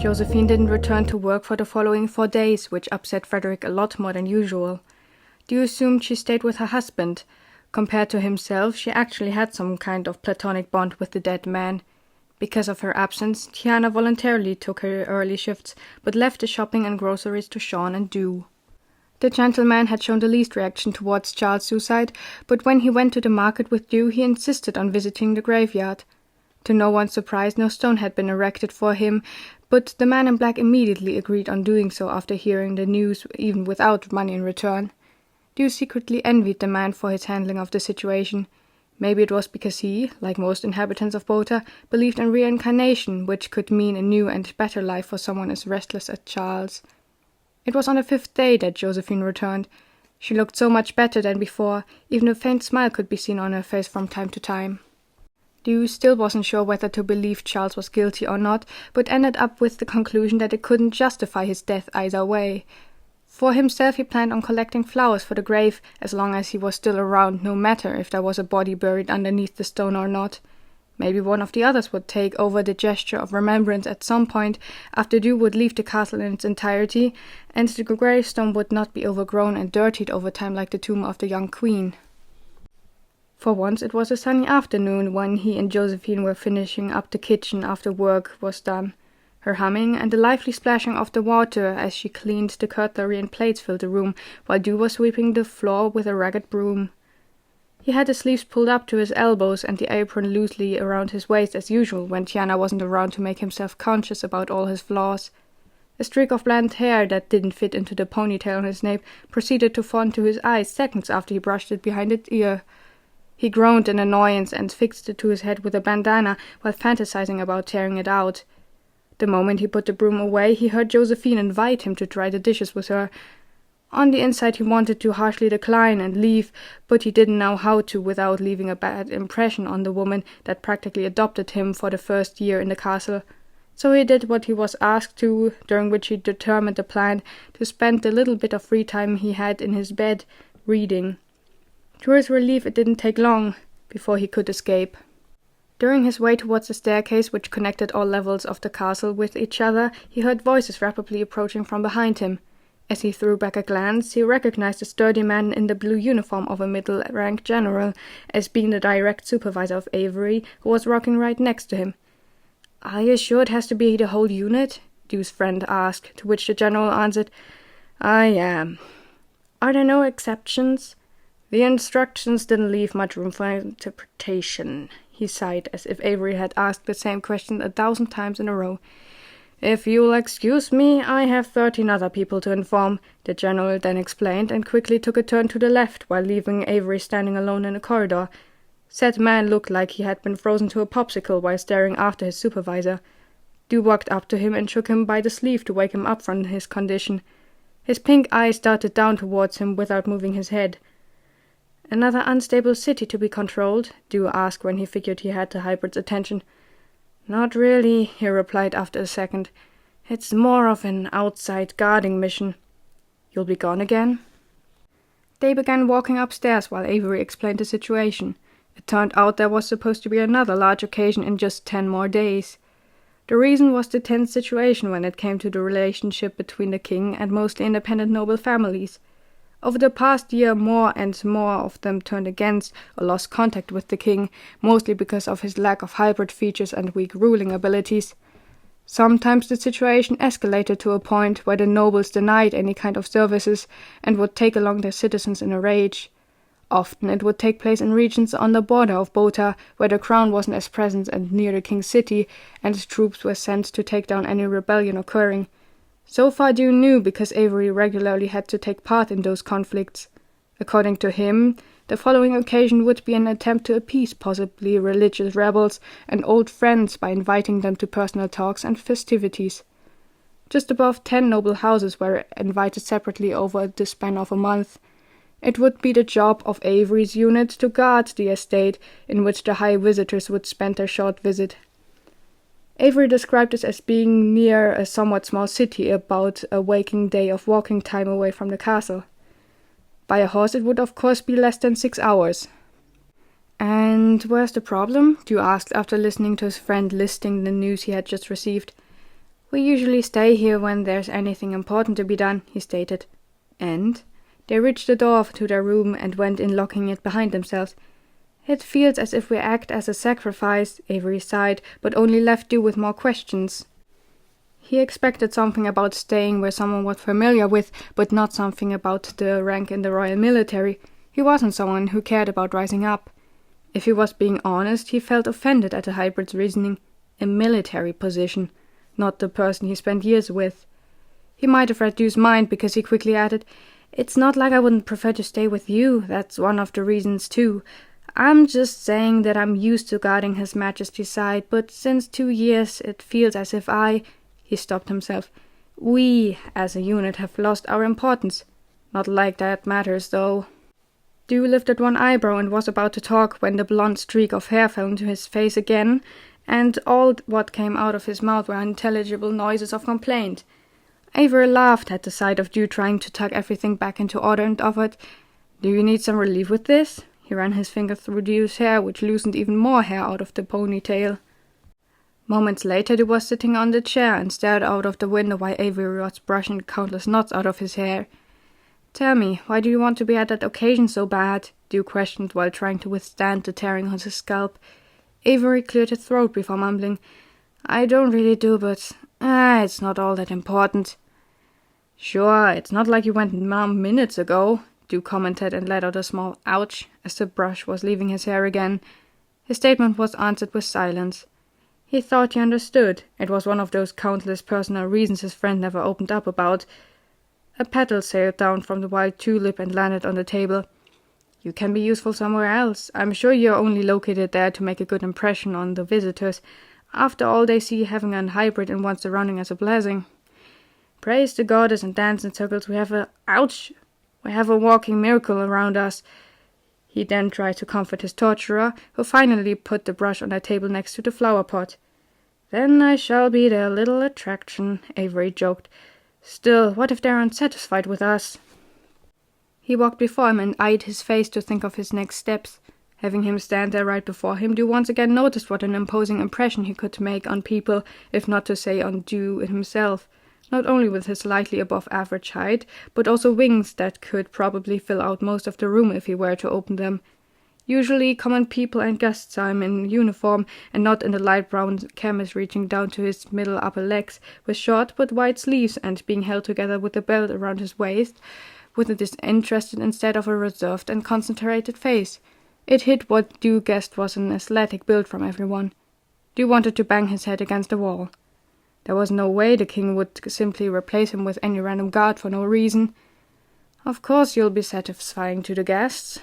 Josephine didn't return to work for the following 4 days, which upset Frederick a lot more than usual. Dew assumed she stayed with her husband. Compared to himself, she actually had some kind of platonic bond with the dead man. Because of her absence, Tiana voluntarily took her early shifts, but left the shopping and groceries to Sean and Dew. The gentleman had shown the least reaction towards Charles' suicide, but when he went to the market with Dew, he insisted on visiting the graveyard. To no one's surprise, no stone had been erected for him, but the man in black immediately agreed on doing so after hearing the news, even without money in return. Dew secretly envied the man for his handling of the situation. Maybe it was because he, like most inhabitants of Bota, believed in reincarnation, which could mean a new and better life for someone as restless as Charles. It was on the 5th day that Josephine returned. She looked so much better than before, even a faint smile could be seen on her face from time to time. Dew still wasn't sure whether to believe Charles was guilty or not, but ended up with the conclusion that it couldn't justify his death either way. For himself, he planned on collecting flowers for the grave as long as he was still around, no matter if there was a body buried underneath the stone or not. Maybe one of the others would take over the gesture of remembrance at some point after Dew would leave the castle in its entirety, and the gravestone would not be overgrown and dirtied over time like the tomb of the young queen. For once it was a sunny afternoon when he and Josephine were finishing up the kitchen after work was done. Her humming and the lively splashing of the water as she cleaned the cutlery and plates filled the room, while Dew was sweeping the floor with a ragged broom. He had the sleeves pulled up to his elbows and the apron loosely around his waist as usual when Tiana wasn't around to make him self-conscious about all his flaws. A streak of blonde hair that didn't fit into the ponytail on his nape proceeded to fall into his eyes seconds after he brushed it behind his ear. He groaned in annoyance and fixed it to his head with a bandana while fantasizing about tearing it out. The moment he put the broom away, he heard Josephine invite him to dry the dishes with her. On the inside he wanted to harshly decline and leave, but he didn't know how to without leaving a bad impression on the woman that practically adopted him for the first year in the castle. So he did what he was asked to, during which he determined the plan to spend the little bit of free time he had in his bed, reading. To his relief, it didn't take long before he could escape. During his way towards the staircase which connected all levels of the castle with each other, he heard voices rapidly approaching from behind him. As he threw back a glance, he recognized a sturdy man in the blue uniform of a middle-ranked general as being the direct supervisor of Avery, who was rocking right next to him. "Are you sure it has to be the whole unit?" Dew's friend asked, to which the general answered, "I am." "Are there no exceptions?" "The instructions didn't leave much room for interpretation," he sighed, as if Avery had asked the same question 1,000 times in a row. "If you'll excuse me, I have 13 other people to inform," the general then explained, and quickly took a turn to the left, while leaving Avery standing alone in the corridor. Said man looked like he had been frozen to a popsicle while staring after his supervisor. Dew walked up to him and shook him by the sleeve to wake him up from his condition. His pink eyes darted down towards him without moving his head. "Another unstable city to be controlled?" Dew asked when he figured he had the hybrid's attention. "Not really," he replied after a second. "It's more of an outside guarding mission." "You'll be gone again?" They began walking upstairs while Avery explained the situation. It turned out there was supposed to be another large occasion in just 10 more days. The reason was the tense situation when it came to the relationship between the king and mostly independent noble families. Over the past year, more and more of them turned against or lost contact with the king, mostly because of his lack of hybrid features and weak ruling abilities. Sometimes the situation escalated to a point where the nobles denied any kind of services and would take along their citizens in a rage. Often it would take place in regions on the border of Bota, where the crown wasn't as present and near the king's city, and troops were sent to take down any rebellion occurring. So far Dew knew because Avery regularly had to take part in those conflicts. According to him, the following occasion would be an attempt to appease possibly religious rebels and old friends by inviting them to personal talks and festivities. Just above 10 noble houses were invited separately over the span of a month. It would be the job of Avery's unit to guard the estate in which the high visitors would spend their short visit. Avery described this as being near a somewhat small city, about a waking day of walking time away from the castle. By a horse it would of course be less than 6 hours. "And where's the problem?" Dew asked after listening to his friend listing the news he had just received. "We usually stay here when there's anything important to be done," he stated. And they reached the door to their room and went in, locking it behind themselves. "It feels as if we act as a sacrifice," Avery sighed, but only left you with more questions. He expected something about staying where someone was familiar with, but not something about the rank in the Royal Military. He wasn't someone who cared about rising up. If he was being honest, he felt offended at the hybrid's reasoning. A military position, not the person he spent years with. He might have read Du's mind, because he quickly added, "It's not like I wouldn't prefer to stay with you. That's one of the reasons too. I'm just saying that I'm used to guarding His Majesty's side, but since 2 years it feels as if He stopped himself. We, as a unit, have lost our importance. Not like that matters, though." Du lifted one eyebrow and was about to talk when the blonde streak of hair fell into his face again, and all what came out of his mouth were unintelligible noises of complaint. Avery laughed at the sight of Du trying to tuck everything back into order and offered, "Do you need some relief with this?" He ran his finger through Du's hair, which loosened even more hair out of the ponytail. Moments later, Du was sitting on the chair and stared out of the window while Avery was brushing countless knots out of his hair. "Tell me, why do you want to be at that occasion so bad?" Du questioned while trying to withstand the tearing on his scalp. Avery cleared his throat before mumbling, "I don't really do, but it's not all that important." "Sure, it's not like you went mum minutes ago," Du commented and let out a small ouch as the brush was leaving his hair again. His statement was answered with silence. He thought he understood. It was one of those countless personal reasons his friend never opened up about. A petal sailed down from the wild tulip and landed on the table. "You can be useful somewhere else. I'm sure you're only located there to make a good impression on the visitors. After all, they see having a hybrid in one's surrounding as a blessing. Praise the goddess and dance in circles. We have a walking miracle around us." He then tried to comfort his torturer, who finally put the brush on a table next to the flower pot. "Then I shall be their little attraction," Avery joked. "Still, what if they're unsatisfied with us?" He walked before him and eyed his face to think of his next steps. Having him stand there right before him, Du once again noticed what an imposing impression he could make on people, if not to say on Du himself, not only with his slightly above average height, but also wings that could probably fill out most of the room if he were to open them. Usually common people and guests saw him in uniform, and not in the light brown chemise reaching down to his middle upper legs, with short but wide sleeves and being held together with a belt around his waist, with a disinterested instead of a reserved and concentrated face. It hid what Du guessed was an athletic build from everyone. Du wanted to bang his head against the wall. There was no way the king would simply replace him with any random guard for no reason. "Of course you'll be satisfying to the guests."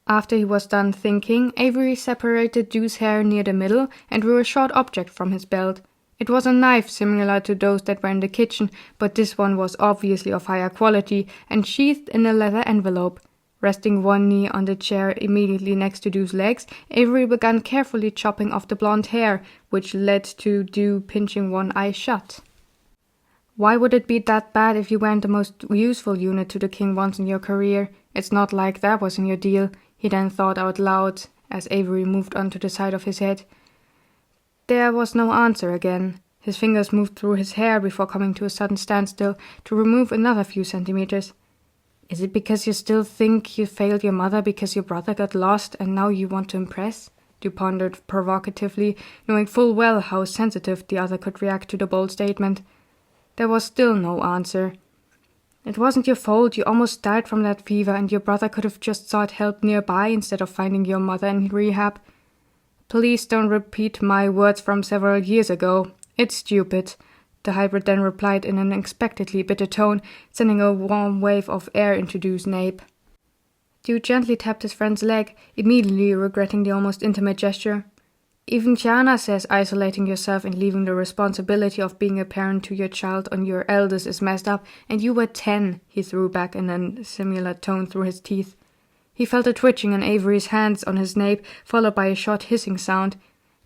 After he was done thinking, Avery separated Du's hair near the middle and drew a short object from his belt. It was a knife similar to those that were in the kitchen, but this one was obviously of higher quality and sheathed in a leather envelope. Resting one knee on the chair immediately next to Du's legs, Avery began carefully chopping off the blonde hair, which led to Du pinching one eye shut. "Why would it be that bad if you weren't the most useful unit to the king once in your career? It's not like that was in your deal," he then thought out loud, as Avery moved onto the side of his head. There was no answer again. His fingers moved through his hair before coming to a sudden standstill to remove another few centimeters. "Is it because you still think you failed your mother because your brother got lost and now you want to impress?" Du pondered provocatively, knowing full well how sensitive the other could react to the bold statement. There was still no answer. "It wasn't your fault. You almost died from that fever, and your brother could have just sought help nearby instead of finding your mother in rehab." "Please don't repeat my words from several years ago. It's stupid," the hybrid then replied in an unexpectedly bitter tone, sending a warm wave of air into Du's nape. Du gently tapped his friend's leg, immediately regretting the almost intimate gesture. "Even Tiana says isolating yourself and leaving the responsibility of being a parent to your child on your eldest is messed up, and you were 10, he threw back in a similar tone through his teeth. He felt a twitching in Avery's hands on his nape, followed by a short hissing sound.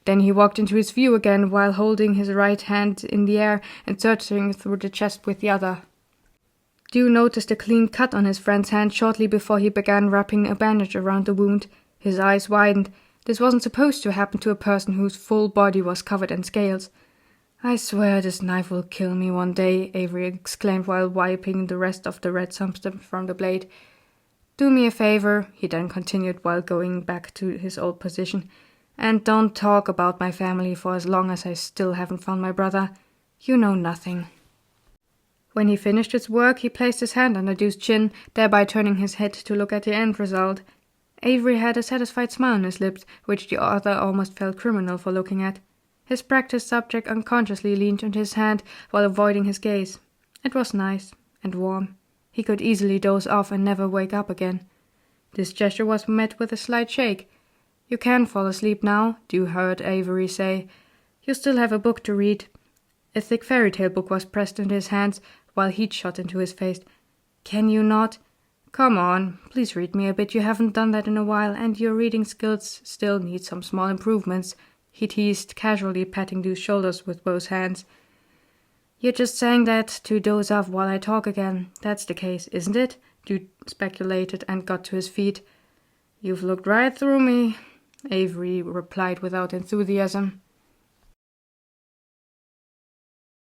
Then he walked into his view again while holding his right hand in the air and searching through the chest with the other. Du noticed a clean cut on his friend's hand shortly before he began wrapping a bandage around the wound. His eyes widened. This wasn't supposed to happen to a person whose full body was covered in scales. I swear this knife will kill me one day, Avery exclaimed while wiping the rest of the red substance from the blade. Do me a favor, he then continued while going back to his old position, and don't talk about my family for as long as I still haven't found my brother. You know nothing. When he finished his work, he placed his hand on the dude's chin, thereby turning his head to look at the end result. Avery had a satisfied smile on his lips, which the other almost felt criminal for looking at. His practiced subject unconsciously leaned on his hand while avoiding his gaze. It was nice and warm. He could easily doze off and never wake up again. This gesture was met with a slight shake. You can fall asleep now, Dew heard Avery say. You still have a book to read. A thick fairy tale book was pressed into his hands while heat shot into his face. Can you not? Come on, please read me a bit. You haven't done that in a while, and your reading skills still need some small improvements, he teased, casually patting Dew's shoulders with both hands. You're just saying that to doze off while I talk again. That's the case, isn't it? Dew speculated and got to his feet. You've looked right through me, Avery replied without enthusiasm.